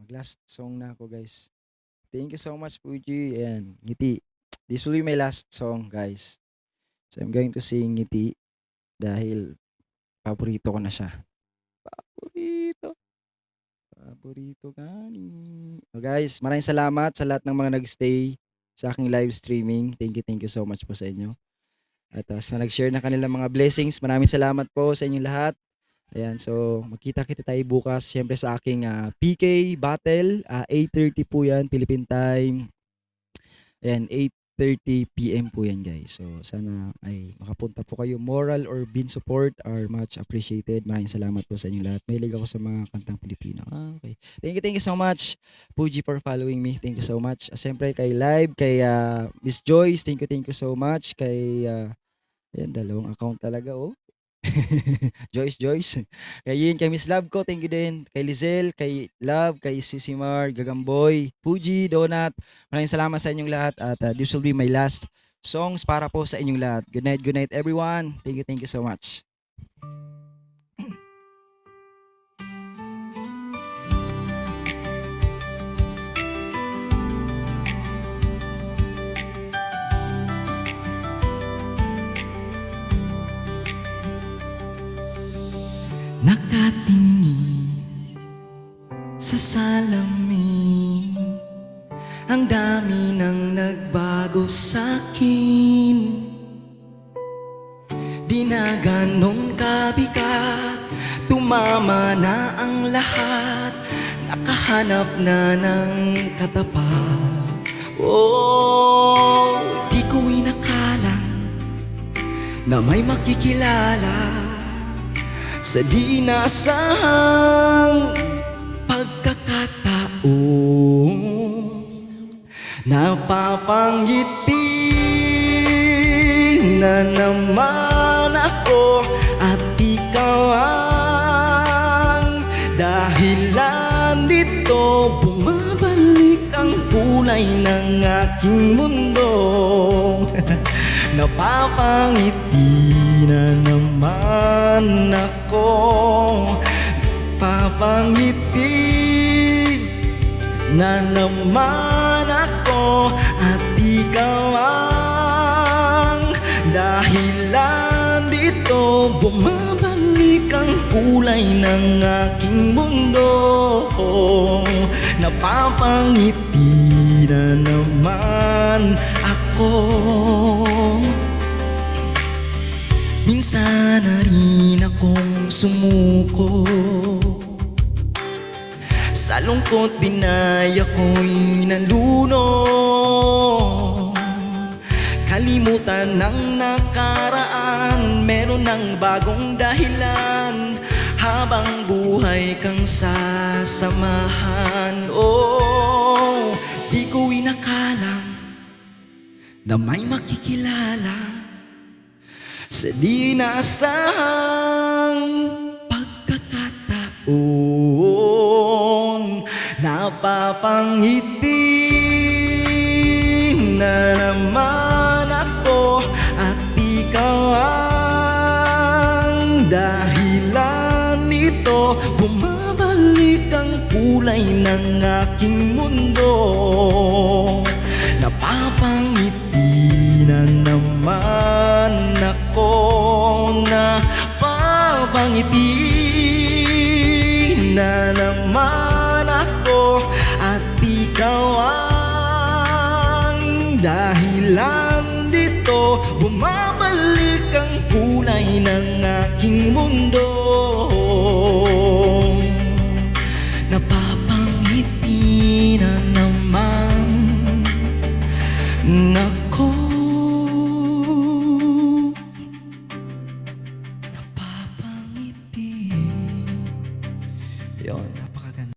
mag-last song na ako, guys. Thank you so much, Fuji and Ngiti. This will be my last song, guys. So I'm going to sing Ngiti dahil paborito ko na siya. Paborito. Paborito gani. So guys, maraming salamat sa lahat ng mga nag-stay sa aking live streaming. Thank you so much po sa inyo. At sa nag-share na kanilang mga blessings, maraming salamat po sa inyong lahat. Ayan, so magkita-kita tayo bukas syempre sa aking PK battle, 8:30 po 'yan Philippine time. Ayan, 8:30 PM po 'yan, guys. So sana ay makapunta po kayo. Moral or bean support are much appreciated. Maraming salamat po sa inyong lahat. Mahilig ako sa mga kantang Pilipino. Okay. Thank you so much, Puji, for following me. Thank you so much. Siyempre kay Live, kay Miss Joyce, thank you so much. Kay ayan, dalawang account talaga, oh. Joyce. Kay Yin, kay Miss Love ko, thank you din. Kay Lizel, kay Love, kay Sisimar, Gagamboy, Fuji, Donut. Maraming salamat sa inyong lahat at this will be my last songs para po sa inyong lahat. Good night everyone. Thank you so much. Nakatingin sa salamin, ang dami nang nagbago sa'kin. Di na ganong kabigat, tumama na ang lahat, nakahanap na ng katapat. Oh, di ko inakalang na may makikilala sa di nasahang pagkakataon. Napapangiti na naman ako at ikaw ang dahilan dito. Bumabalik ang kulay ng aking mundo. Napapangiti na naman ako, papangiti na naman ako at ikaw ang dahilan dito. Bumabalik ang kulay ng aking mundo. Napapangiti na naman ako. Minsan na rin akong sumuko, sa lungkot din ay ako'y nalunod. Kalimutan ng nakaraan, meron ng bagong dahilan, habang buhay kang sasamahan. Oh, di ko inakalang na may makikilala sa di nasahang pagkakataon. Napapangiti na naman ako at ikaw ang dahilan nito. Bumabalik ang kulay ng aking mundo. Napapangiti na naman ako, napapangiti na naman ako at ikaw ang dahilan dito. Bumabalik ang kulay ng aking mundo.